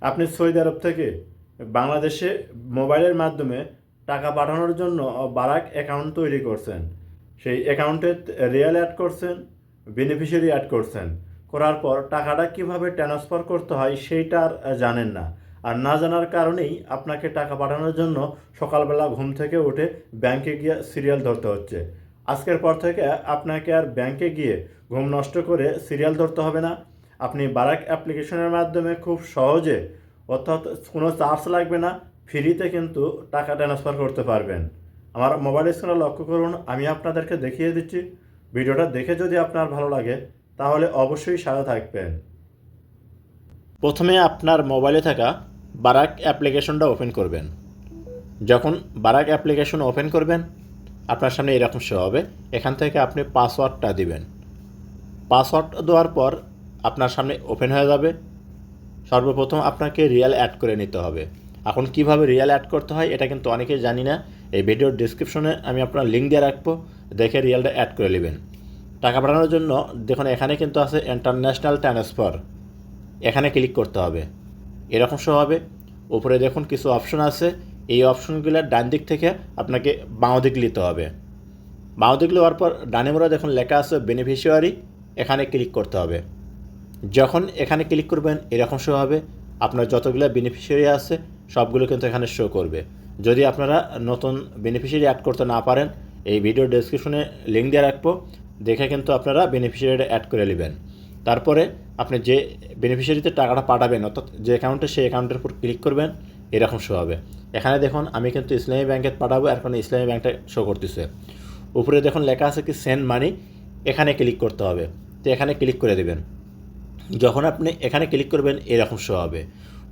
আপনি সৌদি আরব থেকে বাংলাদেশে মোবাইলের মাধ্যমে টাকা পাঠানোর জন্য বারাক অ্যাকাউন্ট তৈরি করছেন। সেই অ্যাকাউন্টে রিয়াল অ্যাড করছেন, বেনিফিশিয়ারি অ্যাড করছেন, করার পর টাকাটা কিভাবে ট্রান্সফার করতে হয় সেইটা আর জানেন না। আর না জানার কারণেই আপনাকে টাকা পাঠানোর জন্য সকালবেলা ঘুম থেকে উঠে ব্যাংকে গিয়ে সিরিয়াল ধরতে হচ্ছে। আজকের পর থেকে আপনাকে আর ব্যাংকে গিয়ে ঘুম নষ্ট করে সিরিয়াল ধরতে হবে না। আপনি বারাক অ্যাপ্লিকেশনের মাধ্যমে খুব সহজে, অর্থাৎ কোনো চার্জ লাগবে না, ফ্রিতে কিন্তু টাকা ট্রান্সফার করতে পারবেন। আমার মোবাইল স্ক্রিনে লক্ষ্য করুন, আমি আপনাদেরকে দেখিয়ে দিচ্ছি। ভিডিওটা দেখে যদি আপনার ভালো লাগে তাহলে অবশ্যই সাথে থাকবেন। প্রথমে আপনার মোবাইলে থাকা বারাক অ্যাপ্লিকেশনটা ওপেন করবেন। যখন বারাক অ্যাপ্লিকেশন ওপেন করবেন আপনার সামনে এরকম শো হবে। এখান থেকে আপনি পাসওয়ার্ডটা দিবেন। পাসওয়ার্ড দেওয়ার পর আপনার সামনে ওপেন হয়ে যাবে। সর্বপ্রথম আপনাকে রিয়াল অ্যাড করে নিতে হবে। এখন কিভাবে রিয়াল অ্যাড করতে হয় এটা কিন্তু অনেকেই জানি না। এই ভিডিওর ডিসক্রিপশনে আমি আপনার লিঙ্ক দিয়ে রাখবো, দেখে রিয়ালটা অ্যাড করে নেবেন। টাকা পাঠানোর জন্য দেখুন এখানে কিন্তু আছে ইন্টারন্যাশনাল ট্রান্সফার, এখানে ক্লিক করতে হবে। এরকম শো হবে। উপরে দেখুন কিছু অপশন আছে, এই অপশনগুলোর ডান দিক থেকে আপনাকে বাঁ দিক নিতে হবে। বাঁ দিক নেওয়ার পর ডানে মোড়ে দেখুন লেখা আছে বেনিফিশিয়ারি, এখানে ক্লিক করতে হবে। যখন এখানে ক্লিক করবেন এরকম শো হবে। আপনার যতগুলো বেনিফিশিয়ারি আছে সবগুলো কিন্তু এখানে শো করবে। যদি আপনারা নতুন বেনিফিশিয়ারি অ্যাড করতে না পারেন, এই ভিডিও ডেসক্রিপশনে লিঙ্ক দিয়ে রাখবো, দেখে কিন্তু আপনারা বেনিফিশিয়ারিটা অ্যাড করে নেবেন। তারপরে আপনি যে বেনিফিশিয়ারিতে টাকাটা পাঠাবেন, অর্থাৎ যে অ্যাকাউন্টে সেই অ্যাকাউন্টের উপর ক্লিক করবেন, এরকম শো হবে। এখানে দেখুন আমি কিন্তু ইসলামী ব্যাংকে পাঠাবো, এখন ইসলামী ব্যাংকটা শো করতেছে। উপরে দেখুন লেখা আছে কি সেন্ড মানি, এখানে ক্লিক করতে হবে। তো এখানে ক্লিক করে দেবেন। যখন আপনি এখানে ক্লিক করবেন এরকম শো হবে।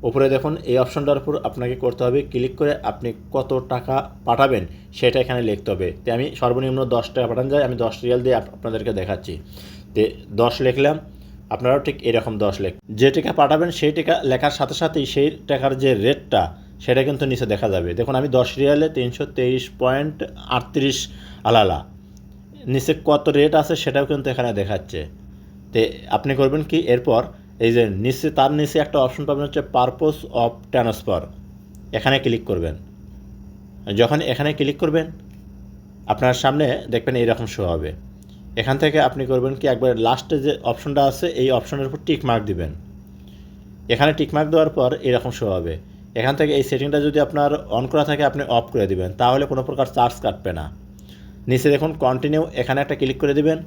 উপরে দেখুন এই অপশনটার উপর আপনাকে করতে হবে ক্লিক করে আপনি কত টাকা পাঠাবেন সেটা এখানে লিখতে হবে। তো আমি সর্বনিম্ন 10 টাকা পাঠানো যায়, আমি 10 রিয়াল দিয়ে আপনাদেরকে দেখাচ্ছি। তো 10 লিখলাম, আপনারাও ঠিক এরকম 10 লেখ। যে টাকা পাঠাবেন সেই টাকা লেখার সাথে সাথেই সেই টাকার যে রেটটা সেটা কিন্তু নিচে দেখা যাবে। দেখুন আমি 10 রিয়ালে 323.38 আলালা, নিচে কত রেট আছে সেটাও কিন্তু এখানে দেখাচ্ছে। তো আপনি করবেন কি, এরপর এই যে নিচে তার নিচে একটা অপশন পাবেন হচ্ছে পারপোজ অফ ট্রান্সফার, এখানে ক্লিক করবেন। যখন এখানে ক্লিক করবেন আপনার সামনে দেখবেন এইরকম শো হবে। এখান থেকে আপনি করবেন কি, একবার লাস্টে যে অপশনটা আছে এই অপশনের উপর টিক মার্ক দিবেন। এখানে টিক মার্ক দেওয়ার পর এরকম শো হবে। এখান থেকে এই সেটিংটা যদি আপনার অন করা থাকে আপনি অফ করে দিবেন, তাহলে কোনো প্রকার চার্জ কাটবে না। নিচে দেখুন কন্টিনিউ, এখানে একটা ক্লিক করে দিবেন।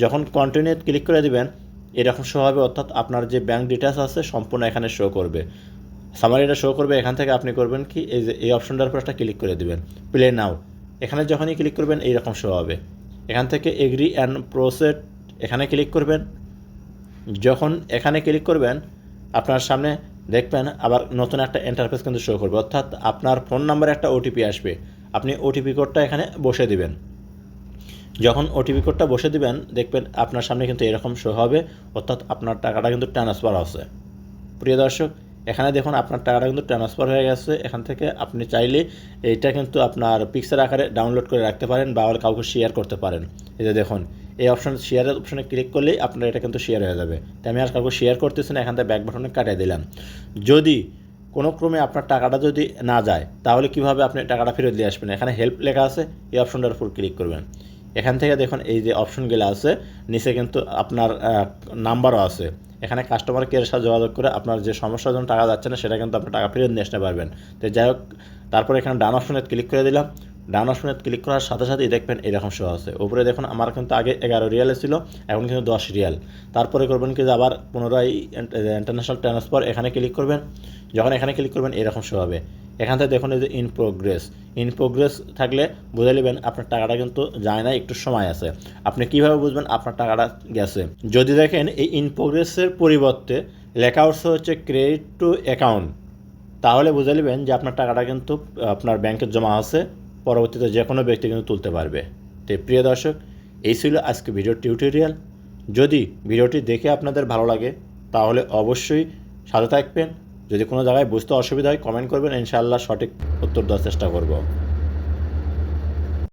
যখন কন্টিনিউ ক্লিক করে দিবেন এরকম শো হবে, অর্থাৎ আপনার যে ব্যাঙ্ক ডিটেলস আছে সম্পূর্ণ এখানে শো করবে, সামারিটা শো করবে। এখান থেকে আপনি করবেন কি, এই যে এই অপশনটার উপর একটা ক্লিক করে দিবেন, প্লে নাও। এখানে যখনই ক্লিক করবেন এইরকম শো হবে। এখান থেকে এগ্রি অ্যান্ড প্রসেড, এখানে ক্লিক করবেন। যখন এখানে ক্লিক করবেন আপনার সামনে দেখবেন আবার নতুন একটা ইন্টারফেস কিন্তু শো করবে, অর্থাৎ আপনার ফোন নাম্বারে একটা ওটিপি আসবে। আপনি ওটিপি কোডটা এখানে বসে দিবেন। যখন ওটিপি কোডটা বসে দিবেন দেখবেন আপনার সামনে কিন্তু এরকম শো হবে, অর্থাৎ আপনার টাকাটা কিন্তু ট্রান্সফার হচ্ছে। প্রিয় দর্শক, এখানে দেখুন আপনার টাকাটা কিন্তু ট্রান্সফার হয়ে গেছে। এখান থেকে আপনি চাইলে এইটা কিন্তু আপনার পিকচার আকারে ডাউনলোড করে রাখতে পারেন বা কাউকে শেয়ার করতে পারেন। এই যে দেখুন এই অপশন, শেয়ারের অপশনে ক্লিক করলেই আপনার এটা কিন্তু শেয়ার হয়ে যাবে। তাই আমি আর কাউকে শেয়ার করতেছি না, এখান থেকে ব্যাক বাটনে কাটিয়ে দিলাম। যদি কোনো ক্রমে আপনার টাকাটা যদি না যায় তাহলে কিভাবে আপনি টাকাটা ফেরত দিয়ে আসবেন, এখানে হেল্প লেখা আছে, এই অপশনটার উপর ক্লিক করবেন। এখান থেকে দেখুন এই যে অপশনগুলো আছে নিচে কিন্তু আপনার নাম্বারও আছে। এখানে কাস্টমার কেয়ারের সাথে যোগাযোগ করে আপনার যে সমস্যার জন্য টাকা যাচ্ছে না সেটা কিন্তু আপনি টাকা ফেরত নিয়ে আসতে পারবেন। তো যাই হোক, তারপর এখানে ডান অপশনে ক্লিক করে দিলাম। ডান অপশনে ক্লিক করার সাথে সাথেই দেখবেন এরকম শো আছে। উপরে দেখুন আমার কিন্তু আগে 11 রিয়ালে ছিল, এখন কিন্তু 10 রিয়াল। তারপরে করবেন কি, যে আবার পুনরায় ইন্টারন্যাশনাল ট্রান্সফার, এখানে ক্লিক করবেন। যখন এখানে ক্লিক করবেন এরকম শো হবে। এখান থেকে দেখুন এই যে ইন প্রোগ্রেস থাকলে বুঝে নেবেন আপনার টাকাটা কিন্তু যায় না, একটু সময় আছে। আপনি কীভাবে বুঝবেন আপনার টাকাটা গেছে? যদি দেখেন এই ইন প্রোগ্রেসের পরিবর্তে লেখা হচ্ছে ক্রেডিট টু অ্যাকাউন্ট, তাহলে বুঝে নেবেন যে আপনার টাকাটা কিন্তু আপনার ব্যাংকে জমা আছে, পরবর্তীতে যে কোনো ব্যক্তি কিন্তু তুলতে পারবে। তো প্রিয় দর্শক, এই ছিল আজকে ভিডিও টিউটোরিয়াল। যদি ভিডিওটি দেখে আপনাদের ভালো লাগে তাহলে অবশ্যই সাথে থাকবেন। যদি কোনো জায়গায় বুঝতে অসুবিধা হয় কমেন্ট করবেন, ইনশাআল্লাহ সঠিক উত্তর দেওয়ার চেষ্টা করব।